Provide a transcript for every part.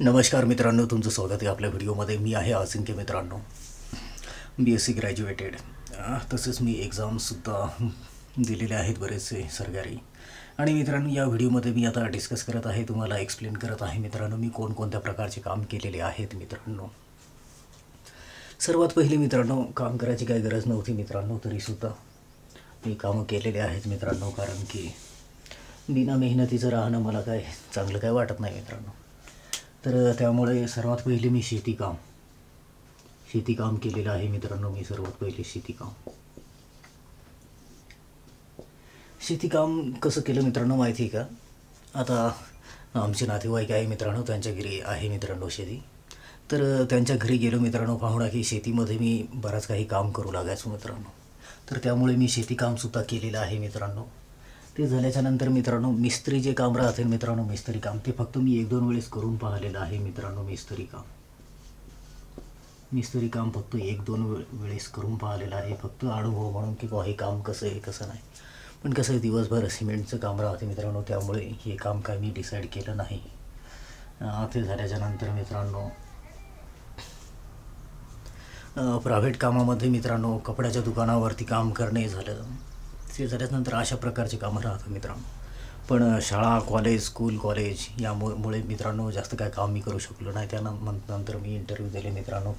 नमस्कार मित्रांनो, तुमचं स्वागत आहे आपल्या व्हिडिओमध्ये. मी आहे अजिंक्य मित्रांनो, BSc ग्रॅज्युएटेड. तसेच मी एक्झामसुद्धा दिलेले आहेत बरेचसे सरकारी. आणि मित्रांनो, या व्हिडिओमध्ये मी आता डिस्कस करत आहे, तुम्हाला एक्सप्लेन करत आहे मित्रांनो, मी कोणकोणत्या प्रकारचे काम केलेले आहेत मित्रांनो. सर्वात पहिले मित्रांनो, काम करायची काही गरज नव्हती मित्रांनो, तरीसुद्धा मी कामं केलेले आहेत मित्रांनो. कारण की बिना मेहनतीचं राहणं मला काय चांगलं काय वाटत नाही मित्रांनो. तर त्यामुळे सर्वात पहिले मी शेतीकाम केलेलं आहे मित्रांनो. मी सर्वात पहिले शेतीकाम कसं केलं मित्रांनो माहिती आहे का? आता आमचे नातेवाईक आहे मित्रांनो, त्यांच्या घरी आहे मित्रांनो शेती. तर त्यांच्या घरी गेलो मित्रांनो, पाहुणा की शेतीमध्ये मी बराच काही काम करू लागायचो मित्रांनो. तर त्यामुळे मी शेतीकामसुद्धा केलेलं आहे मित्रांनो. ते झाल्याच्या नंतर मित्रांनो, मिस्त्री जे काम राहते मित्रांनो, मिस्त्री काम ते फक्त मी 1-2 वेळेस करून पाहिलेलं आहे मित्रांनो. मिस्त्री काम फक्त 1-2 वेळेस करून पाहिलेलं आहे, फक्त अनुभव म्हणून की हे काम कसं आहे कसं नाही. पण कसं आहे, दिवसभर सिमेंटचं काम राहते मित्रांनो, त्यामुळे हे काम काय मी डिसाईड केलं नाही. ते झाल्याच्या नंतर मित्रांनो, प्रायव्हेट कामामध्ये मित्रांनो कपड्याच्या दुकानावरती काम करणे झालं. ते झाल्यानंतर अशा प्रकारचे कामं राहतात मित्रांनो. पण शाळा, कॉलेज, स्कूल, कॉलेज यामुळे मित्रांनो जास्त काय काम मी करू शकलो नाही. त्यानंतर मी इंटरव्ह्यू दिले मित्रांनो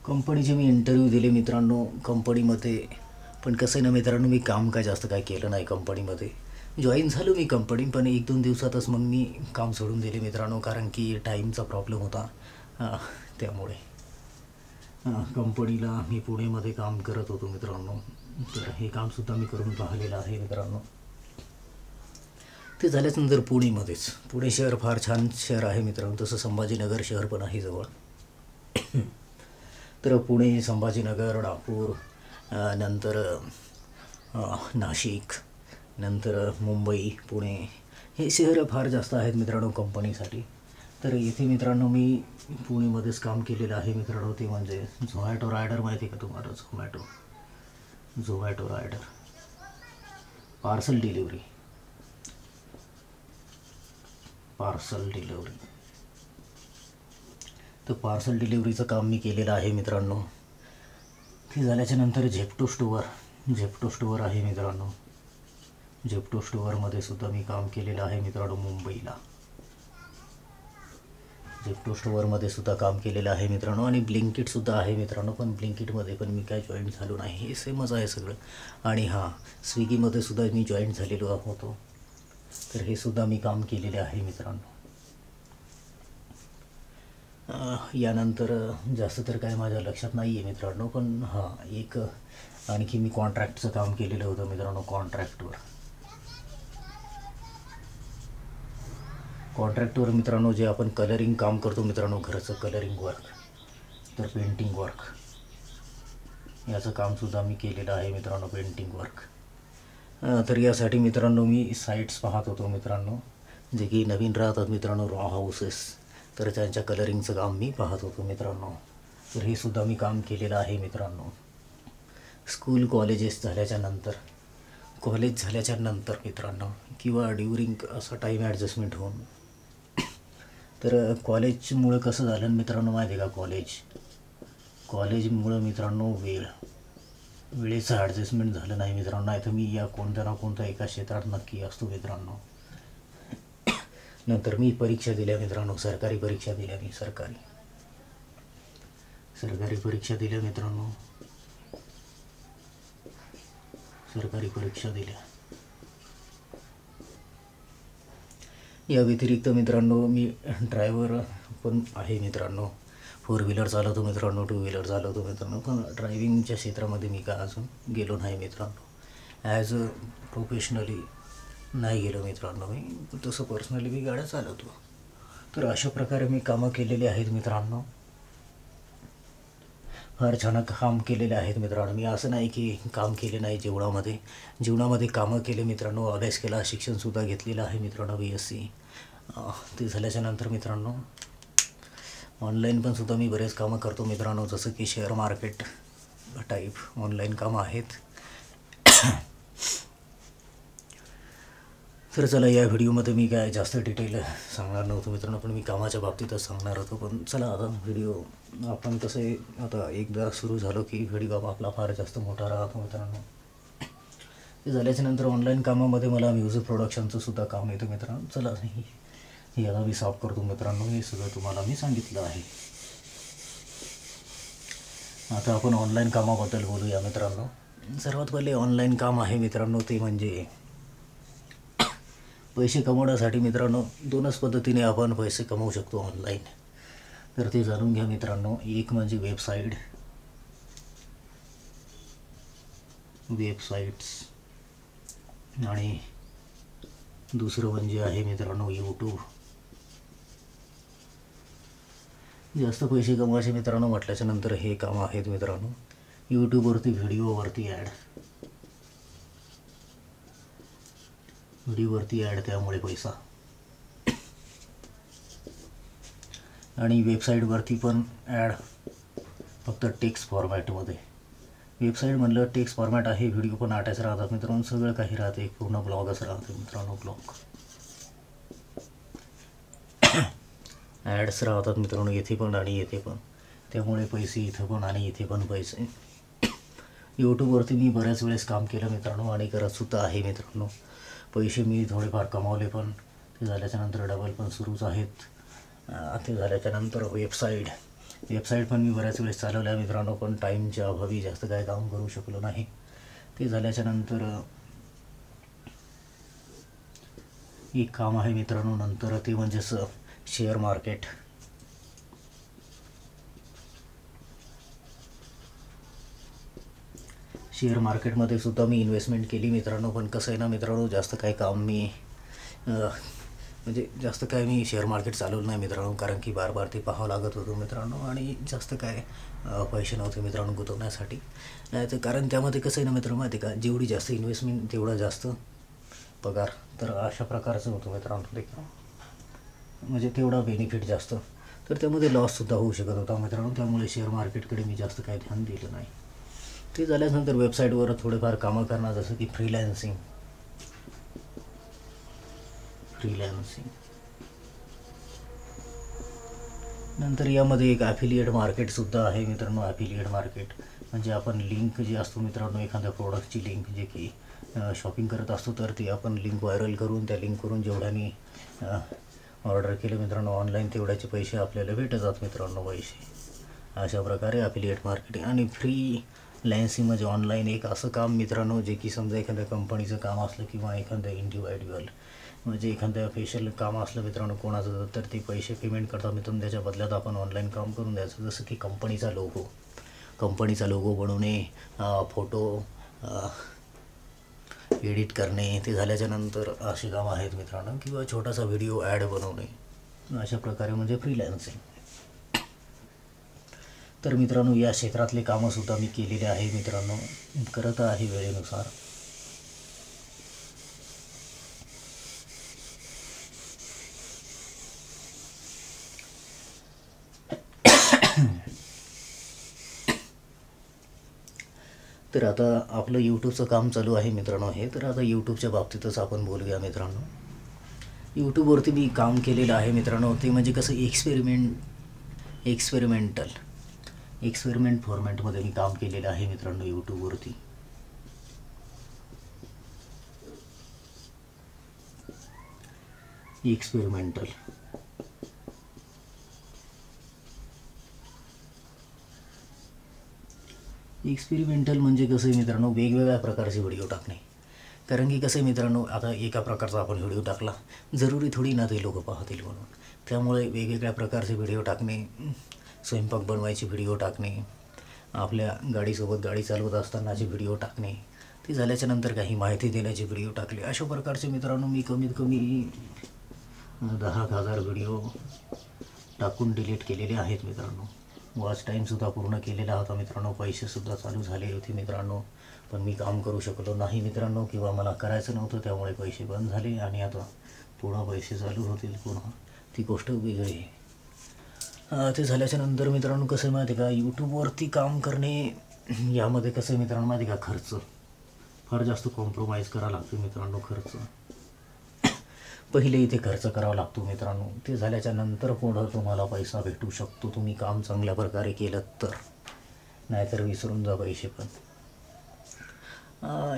कंपनीचे मी इंटरव्ह्यू दिले मित्रांनो कंपनीमध्ये. पण कसं आहे ना मित्रांनो, मी काम काय जास्त काय केलं नाही कंपनीमध्ये. जॉईन झालो मी कंपनी, पण 1-2 दिवसातच मग मी काम सोडून दिले मित्रांनो. कारण की टाईमचा प्रॉब्लेम होता. त्यामुळे कंपनीला मी पुणेमध्ये काम करत होतो मित्रांनो. तर हे कामसुद्धा मी करून पाहिलेलं आहे मित्रांनो. ते झाल्यानंतर पुणे शहर फार छान शहर आहे मित्रांनो. तसं संभाजीनगर शहर पण आहे जवळ. तर पुणे, संभाजीनगर, नागपूर, नंतर नाशिक, नंतर मुंबई, पुणे हे शहरं फार जास्त आहेत मित्रांनो कंपनीसाठी. तर इथे मित्रांनो मी पुणेमध्येच काम केलेलं आहे मित्रांनो. ते म्हणजे झोमॅटो रायडर माहिती आहे का तुम्हाला? Zomato rider, parcel delivery. तर पार्सल डिलिव्हरीचं काम मी केलेलं आहे मित्रांनो. ते झाल्याच्या नंतर झेप्टो स्टोअर आहे मित्रांनो. झेप्टो स्टोअरमध्ये सुद्धा मी काम केलेलं आहे मित्रांनो मुंबईला. झेप्टो स्टोअरमध्ये सुद्धा काम केलेलं आहे मित्रांनो. आणि ब्लिंकिटसुद्धा आहे मित्रांनो. पण ब्लिंकिटमध्ये पण मी काय जॉईन झालो नाही, हे सेमच आहे सगळं. आणि स्विगीमध्ये सुद्धा मी जॉईन झालेलो होतो. तर हे सुद्धा मी काम केलेले आहे मित्रांनो. यानंतर जास्त तर काय माझ्या लक्षात नाही आहे मित्रांनो. पण एक आणखी मी कॉन्ट्रॅक्टचं काम केलेलं होतं मित्रांनो. कॉन्ट्रॅक्टवर मित्रांनो जे आपण कलरिंग काम करतो मित्रांनो, घराचं कलरिंग वर्क, तर पेंटिंग वर्क याचं कामसुद्धा मी केलेलं आहे मित्रांनो. Painting work. तर यासाठी मित्रांनो मी साईट्स पाहत होतो मित्रांनो, जे की नवीन राहतात मित्रांनो, रॉ हाऊसेस. तर त्यांच्या कलरिंगचं काम मी पाहत होतो मित्रांनो. तर हे सुद्धा मी काम केलेलं आहे मित्रांनो. स्कूल कॉलेज झाल्याच्या नंतर मित्रांनो, किंवा ड्युरिंग असा टाईम ॲडजस्टमेंट होऊन. तर कॉलेजमुळं कसं झालं मित्रांनो माहिती आहे का? कॉलेजमुळं मित्रांनो वेळेचं ॲडजस्टमेंट झालं नाही मित्रांनो. नाही तर मी या कोणत्या ना कोणत्या एका क्षेत्रात नक्की असतो मित्रांनो. नंतर मी परीक्षा दिल्या मित्रांनो, सरकारी परीक्षा दिल्या मी. सरकारी परीक्षा दिल्या मित्रांनो. या व्यतिरिक्त मित्रांनो मी ड्रायव्हर पण आहे मित्रांनो. 4 व्हीलर चालवतो मित्रांनो, 2 व्हीलर चालवतो मित्रांनो. पण ड्रायव्हिंगच्या क्षेत्रामध्ये मी काय अजून गेलो नाही मित्रांनो. ॲज अ प्रोफेशनली नाही गेलो मित्रांनो मी. तसं पर्सनली मी गाड्या चालवतो. तर अशा प्रकारे मी कामं केलेली आहेत मित्रांनो. फार छान काम केलेले आहेत मित्रांनो. मी असं नाही की काम केले नाही जीवनामध्ये कामं केले मित्रांनो. अभ्यास केला, शिक्षणसुद्धा घेतलेलं आहे मित्रांनो BSc. ते झाल्याच्या नंतर मित्रांनो ऑनलाईन पण सुद्धा मी बरेच कामं करतो मित्रांनो. जसं की शेअर मार्केट टाईप ऑनलाईन कामं आहेत. तर चला, या व्हिडिओमध्ये मी काय जास्त डिटेल सांगणार नव्हतं मित्रांनो, पण मी कामाच्या बाबतीतच सांगणार होतो. पण चला, आता व्हिडिओ आपण कसं आहे, आता एकदा सुरू झालो की व्हिडिओ आपला फार जास्त मोठा राहतो मित्रांनो. ते झाल्याच्यानंतर ऑनलाईन कामामध्ये मला म्युझिक प्रोडक्शनचं सुद्धा काम येतं मित्रांनो. चला, हे आता मी साफ करतो मित्रांनो. हे सगळं तुम्हाला मी सांगितलं आहे. आता आपण ऑनलाईन कामाबद्दल बोलूया मित्रांनो. सर्वात पहिले ऑनलाईन काम आहे मित्रांनो, ते म्हणजे पैसे कमवण्यासाठी मित्रांनो 2च पद्धतीने आपण पैसे कमवू शकतो ऑनलाईन. तर ते जाणून घ्या मित्रांनो. एक म्हणजे वेबसाईट्स आणि दुसरं म्हणजे आहे मित्रांनो यूट्यूब. जास्त पैसे कमवायचे मित्रांनो म्हटल्याच्या नंतर हे काम आहेत मित्रांनो. यूट्यूबवरती व्हिडिओवरती ॲड, त्यामुळे पैसा. आणि वेबसाईटवरती पण ॲड, फक्त टेक्स्ट फॉर्मॅटमध्ये. वेबसाईट म्हणलं टेक्स्ट फॉर्मॅट आहे, व्हिडिओ पण अटॅच राहतात मित्रांनो, सगळं काही राहते, एक पूर्ण ब्लॉगच राहते मित्रांनो. ब्लॉग ॲड्स राहतात मित्रांनो, येथे पण आणि येथे पण, त्यामुळे पैसे इथं पण आणि इथे पण पैसे. यूट्यूबवरती मी बऱ्याच वेळेस काम केलं मित्रांनो आणि करतसुद्धा आहे मित्रांनो. पैसे मी थोडेफार कमावले, पण ते झाल्याच्यानंतर डबल पण सुरूच आहेत. ते झाल्याच्यानंतर वेबसाईट पण मी बऱ्याच वेळेस चालवल्या मित्रांनो, पण टाईमच्या अभावी जास्त काय काम करू शकलो नाही. ते झाल्याच्यानंतर एक काम आहे मित्रांनो नंतर, ते म्हणजे शेअर मार्केट. शेअर मार्केटमध्ये सुद्धा मी इन्व्हेस्टमेंट केली मित्रांनो. पण कसं आहे ना मित्रांनो, जास्त काही काम मी म्हणजे जास्त काय मी शेअर मार्केट चालवलं नाही मित्रांनो, कारण की बार ते पाहावं लागत होतं मित्रांनो, आणि जास्त काय पैसे नव्हते मित्रांनो गुंतवण्यासाठी. नाही तर कारण त्यामध्ये कसं आहे ना मित्रांनो, माहिती का, जेवढी जास्त इन्व्हेस्टमेंट तेवढा जास्त पगार. तर अशा प्रकारचं होतं मित्रांनो ते, म्हणजे तेवढा बेनिफिट जास्त. तर त्यामध्ये लॉससुद्धा होऊ शकत होता मित्रांनो, त्यामुळे शेअर मार्केटकडे मी जास्त काही ध्यान दिलं नाही. ते झाल्यानंतर वेबसाईटवर थोडेफार कामं करणार, जसं की फ्रीलॅन्सिंग. नंतर यामध्ये एक ॲफिलिएट मार्केटसुद्धा आहे मित्रांनो. ॲफिलिएट मार्केट म्हणजे आपण लिंक जी असतो मित्रांनो, एखाद्या प्रोडक्टची लिंक, जे की शॉपिंग करत असतो, तर ती आपण लिंक व्हायरल करून, त्या लिंकवरून जेवढ्यानी ऑर्डर केलं मित्रांनो ऑनलाईन, तेवढ्याचे पैसे आपल्याला भेटतात मित्रांनो पैसे. अशा प्रकारे ॲफिलिएट मार्केटिंग. आणि फ्रीलॅन्सिंग म्हणजे ऑनलाईन एक असं काम मित्रांनो, जे की समजा एखाद्या कंपनीचं काम असलं किंवा एखाद्या इंडिव्हिज्युअल म्हणजे एखाद्या स्पेशल काम असलं मित्रांनो कोणाचं, तर ते पैसे पेमेंट करतात मित्रांनो, त्याच्या बदल्यात आपण ऑनलाईन काम करून द्यायचं. जसं की कंपनीचा लोगो बनवणे, फोटो एडिट करणे, ते झाल्याच्यानंतर असे काम आहेत मित्रांनो, किंवा छोटासा व्हिडिओ ॲड बनवणे. अशा प्रकारे म्हणजे फ्रीलॅन्सिंग. तर मित्रांनो, या क्षेत्रातले कामंसुद्धा मी केलेले आहे मित्रांनो, करत आहे वेळेनुसार. तर आता आपलं यूट्यूबचं काम चालू आहे मित्रांनो हे. तर आता यूट्यूबच्या बाबतीतच आपण बोलूया मित्रांनो. यूट्यूबवरती मी काम केलेलं आहे मित्रांनो, ते म्हणजे कसं एक्सपेरिमेंट फॉर्मॅटमध्ये मी काम केलेलं आहे मित्रांनो यूट्यूबवरती. एक्सपेरिमेंटल म्हणजे कसं आहे मित्रांनो, वेगवेगळ्या प्रकारचे व्हिडिओ टाकणे. कारण की कसं आहे मित्रांनो, आता एका प्रकारचा आपण व्हिडिओ टाकला, जरुरी थोडी ना ते लोक पाहतील म्हणून. त्यामुळे वेगवेगळ्या प्रकारचे व्हिडिओ टाकणे, स्वयंपाक बनवायचे व्हिडिओ टाकणे, आपल्या गाडीसोबत गाडी चालवत असतानाचे व्हिडिओ टाकणे, ते झाल्याच्यानंतर काही माहिती देण्याचे व्हिडिओ टाकले. अशा प्रकारचे मित्रांनो मी कमीत कमी 10,000 व्हिडिओ टाकून डिलीट केलेले आहेत मित्रांनो. वॉच टाईमसुद्धा पूर्ण केलेला होता मित्रांनो. पैसेसुद्धा चालू झाले होते मित्रांनो, पण मी काम करू शकलो नाही मित्रांनो, किंवा मला करायचं नव्हतं, त्यामुळे पैसे बंद झाले. आणि आता पुन्हा पैसे चालू होतील, पुन्हा ती गोष्ट वेगळी आहे. ते झाल्याच्यानंतर मित्रांनो कसं आहे माहिती का, यूट्यूबवरती काम करणे यामध्ये कसं आहे मित्रांनो माहिती का, खर्च फार जास्त कॉम्प्रोमाइज करावं लागतं मित्रांनो. खर्च पहिले इथे खर्च करावा लागतो मित्रांनो. ते झाल्याच्या नंतर पुढं तुम्हाला पैसा भेटू शकतो, तुम्ही काम चांगल्या प्रकारे केलं तर. नाहीतर विसरून जा पैसे पण.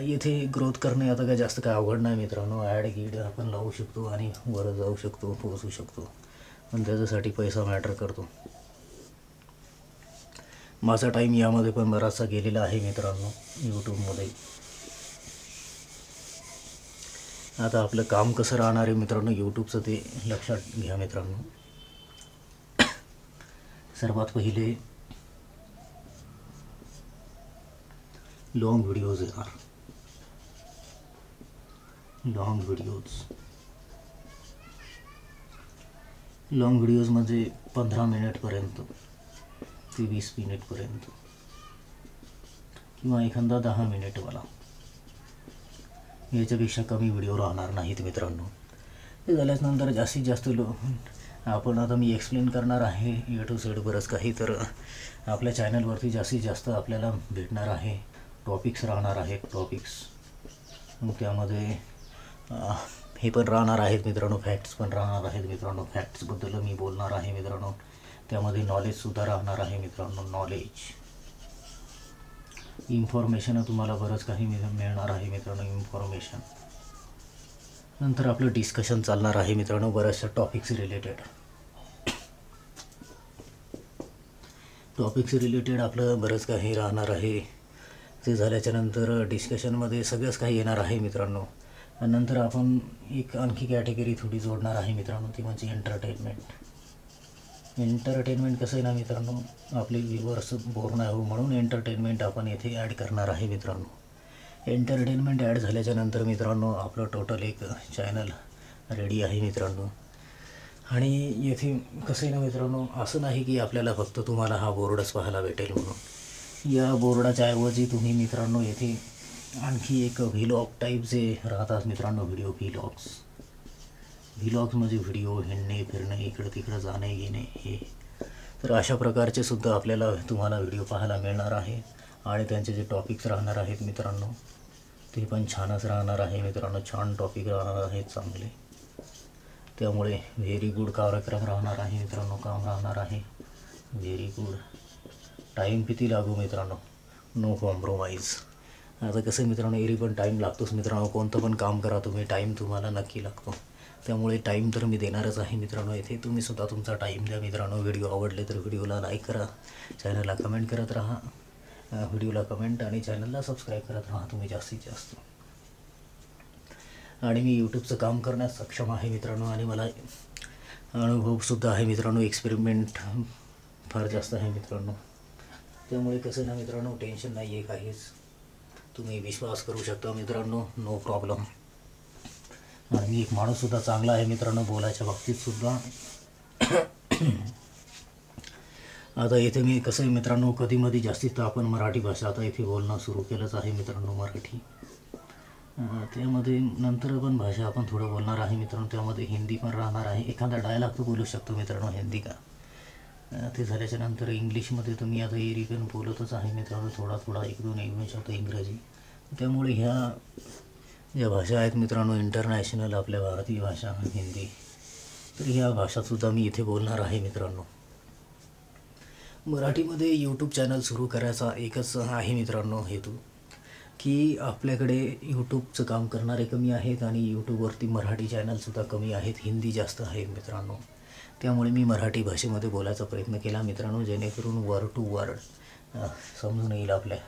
इथे ग्रोथ करणे आता काय जास्त काय अवघड नाही मित्रांनो. ॲड गीड आपण लावू शकतो आणि वर जाऊ शकतो, पोहोचू शकतो, पण त्याच्यासाठी पैसा मॅटर करतो. माझा टाईम यामध्ये पण बराचसा गेलेला आहे मित्रांनो यूट्यूबमध्ये. आता आपलं काम कसं राहणार आहे मित्रांनो यूट्यूबचं ते लक्षात घ्या मित्रांनो. सर्वात पहिले लॉंग व्हिडिओज येणार. लॉंग व्हिडिओज म्हणजे 15 मिनिटपर्यंत ते 20 मिनिटपर्यंत किंवा एखादा 10 मिनिटवाला. याच्यापेक्षा कमी व्हिडिओ राहणार नाहीत मित्रांनो. ते झाल्यानंतर जास्तीत जास्त आपण आता मी एक्सप्लेन करणार आहे ए टू झेड बरंच काही. तर आपल्या चॅनलवरती जास्तीत जास्त आपल्याला भेटणार आहे टॉपिक्स राहणार आहेत. टॉपिक्स मग त्यामध्ये हे पण राहणार आहेत मित्रांनो, फॅक्ट्स पण राहणार आहेत मित्रांनो. फॅक्ट्सबद्दल मी बोलणार आहे मित्रांनो. त्यामध्ये नॉलेजसुद्धा राहणार आहे मित्रांनो. नॉलेज इन्फॉर्मेशन तुम्हाला बरंच काही मिळणार आहे मित्रांनो. इन्फॉर्मेशन नंतर आपलं डिस्कशन चालणार आहे मित्रांनो बऱ्याचशा टॉपिक्स रिलेटेड आपलं बरंच काही राहणार आहे. ते झाल्याच्या नंतर डिस्कशनमध्ये सगळंच काही येणार आहे मित्रांनो. नंतर आपण एक आणखी कॅटेगरी थोडी जोडणार आहे मित्रांनो, ती म्हणजे एंटरटेनमेंट कसं आहे ना मित्रांनो, आपले व्ह्यूअर्स बोर नाही हो म्हणून एंटरटेनमेंट आपण येथे ॲड करणार आहे मित्रांनो. एंटरटेनमेंट ॲड झाल्याच्या नंतर मित्रांनो आपलं टोटल एक चॅनल रेडी आहे मित्रांनो. आणि येथे कसं आहे ना मित्रांनो, असं नाही की आपल्याला फक्त तुम्हाला हा बोर्डच पाहायला भेटेल म्हणून. या बोर्डाच्या ऐवजी तुम्ही मित्रांनो येथे आणखी एक व्हिलॉग टाईप जे राहतात मित्रांनो, व्हिलॉग्स म्हणजे व्हिडिओ हिंडणे फिरणे इकडं तिकडं जाणे येणे हे. तर अशा प्रकारचे सुद्धा आपल्याला तुम्हाला व्हिडिओ पाहायला मिळणार आहे. आणि त्यांचे जे टॉपिक्स राहणार आहेत मित्रांनो ते पण छानच राहणार आहे मित्रांनो. छान टॉपिक राहणार आहेत चांगले. त्यामुळे व्हेरी गुड कार्यक्रम राहणार आहे मित्रांनो. काम राहणार आहे व्हेरी गुड. टाईम किती लागू मित्रांनो, नो कॉम्प्रोमाइज. आता कसं मित्रांनो एरी पण टाईम लागतोच मित्रांनो. कोणतं पण काम करा तुम्ही, टाईम तुम्हाला नक्की लागतो. त्यामुळे टाईम तर मी देणारच आहे मित्रांनो. येथे तुम्हीसुद्धा तुमचा टाईम द्या मित्रांनो. व्हिडिओ आवडले तर व्हिडिओला लाईक करा, चॅनलला कमेंट करत राहा. व्हिडिओला कमेंट आणि चॅनलला सबस्क्राईब करत राहा तुम्ही जास्तीत जास्त. आणि मी यूट्यूबचं काम करण्यास सक्षम आहे मित्रांनो. आणि मला अनुभवसुद्धा आहे मित्रांनो. एक्सपेरिमेंट फार जास्त आहे मित्रांनो. त्यामुळे कसं ना मित्रांनो टेन्शन नाही आहे काहीच. तुम्ही विश्वास करू शकता मित्रांनो, नो प्रॉब्लेम. आणि मी एक माणूससुद्धा चांगला आहे मित्रांनो बोलायच्या बाबतीतसुद्धा. आता इथे मी कसं आहे मित्रांनो कधीमध्ये जास्तीत आपण मराठी भाषा आता इथे बोलणं सुरू केलंच आहे मित्रांनो मराठी. त्यामध्ये नंतर पण भाषा आपण थोडं बोलणार आहे मित्रांनो. त्यामध्ये हिंदी पण राहणार आहे. एखादा डायलॉग तर बोलू शकतो मित्रांनो हिंदी का. ते झाल्याच्या नंतर इंग्लिशमध्ये तर मी आता एरी पण बोलतच आहे मित्रांनो. थोडा एक दोन शब्द इंग्रजी. त्यामुळे ह्या ज्या भाषा आहेत मित्रांनो इंटरनॅशनल आपल्या भारतीय भाषा हिंदी, तर ह्या भाषासुद्धा मी इथे बोलणार आहे मित्रांनो. मराठीमध्ये यूट्यूब चॅनल सुरू करायचा एकच आहे मित्रांनो हेतू, की आपल्याकडे यूट्यूबचं काम करणारे कमी आहेत आणि यूट्यूबवरती मराठी चॅनलसुद्धा कमी आहेत, हिंदी जास्त आहेत मित्रांनो. त्यामुळे मी मराठी भाषेमध्ये बोलायचा प्रयत्न केला मित्रांनो, जेणेकरून वर्ड टू वर्ड समजून येईल आपल्या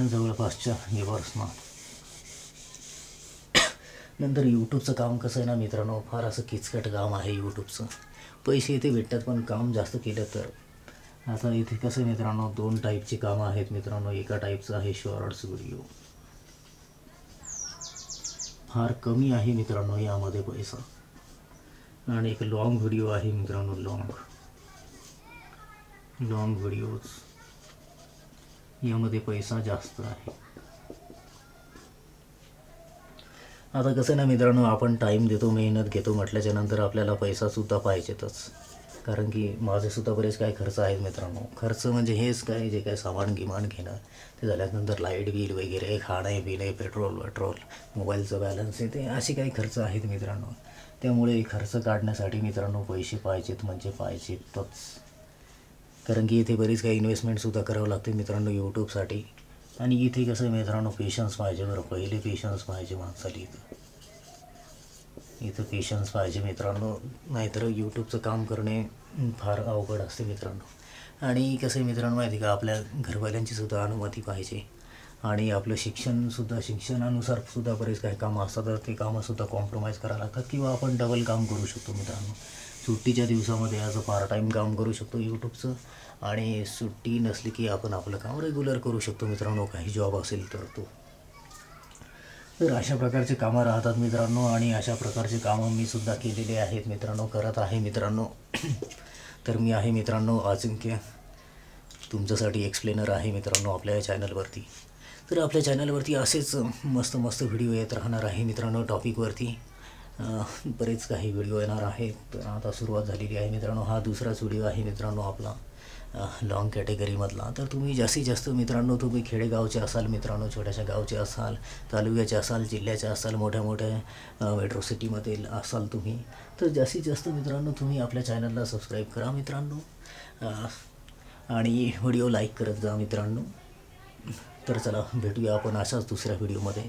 जवळपासच्या व्ह्यूअर्सना. नंतर यूट्यूबचं काम कसं आहे ना मित्रांनो, फार असं किचकट काम आहे यूट्यूबचं. पैसे इथे भेटतात पण काम जास्त केलं तर. आता इथे कसं मित्रांनो 2 टाईपची कामं आहेत मित्रांनो. एका टाईपचं आहे शॉर्ट्स व्हिडिओ, फार कमी आहे मित्रांनो यामध्ये पैसा. आणि एक लॉंग व्हिडिओ आहे मित्रांनो. लॉंग व्हिडिओज यामध्ये पैसा जास्त आहे. आता कसं ना मित्रांनो आपण टाईम देतो, मेहनत घेतो म्हटल्याच्या नंतर आपल्याला पैसासुद्धा पाहिजेतच. कारण की माझेसुद्धा बरेच काही खर्च आहेत मित्रांनो. खर्च म्हणजे हेच काय, जे काय सामान गिमान घेणं, ते झाल्यानंतर लाईट बिल वगैरे, खाणे पिणे, पेट्रोल मोबाईलचं बॅलन्स, ते असे काही खर्च आहेत मित्रांनो. त्यामुळे खर्च काढण्यासाठी मित्रांनो पैसे पाहिजेत म्हणजे पाहिजेतच. कारण की इथे बरीच काही इन्व्हेस्टमेंटसुद्धा करावं लागते मित्रांनो यूट्यूबसाठी. आणि इथे कसं मित्रांनो पेशन्स पाहिजे बरं, पहिले पेशन्स पाहिजे माणसाला. इथं पेशन्स पाहिजे मित्रांनो, नाहीतर यूट्यूबचं काम करणे फार अवघड असते मित्रांनो. आणि कसं आहे मित्रांनो माहिती का, आपल्या घरवाल्यांचीसुद्धा अनुमती पाहिजे. आणि आपलं शिक्षणानुसार सुद्धा बरेच काही कामं असतात, तर ते कामंसुद्धा कॉम्प्रोमाइज करावं लागतात. किंवा आपण डबल काम करू शकतो मित्रांनो. सुट्टीच्या दिवसामध्ये ॲज अ पार्ट टाईम काम करू शकतो यूट्यूबचं. आणि सुट्टी नसली की आपण आपलं काम रेग्युलर करू शकतो मित्रांनो, काही जॉब असेल तर तो. तर अशा प्रकारचे कामं राहतात मित्रांनो. आणि अशा प्रकारचे कामं मी सुद्धा केलेले आहेत मित्रांनो, करत आहे मित्रांनो. तर मी आहे मित्रांनो अजिंक्य, तुमच्यासाठी एक्सप्लेनर आहे मित्रांनो आपल्या या चॅनलवरती. तर आपल्या चॅनलवरती असेच मस्त मस्त व्हिडिओ येत राहणार आहे मित्रांनो टॉपिकवरती. बरेच काही व्हिडिओ येणार आहेत. तर आता सुरुवात झालेली आहे मित्रांनो. हा दुसराच व्हिडिओ आहे मित्रांनो आपला लॉंग कॅटेगरीमधला. तर तुम्ही जास्तीत जास्त मित्रांनो, तुम्ही खेडेगावचे असाल मित्रांनो, छोट्याशा गावचे असाल, तालुक्याचे असाल, जिल्ह्याचे असाल, मोठ्या मोठ्या मेट्रो सिटीमधील असाल तुम्ही, तर जास्तीत जास्त मित्रांनो तुम्ही आपल्या चॅनलला सबस्क्राईब करा मित्रांनो. आणि व्हिडिओ लाईक करत जा मित्रांनो. तर चला भेटूया आपण अशाच दुसऱ्या व्हिडिओमध्ये.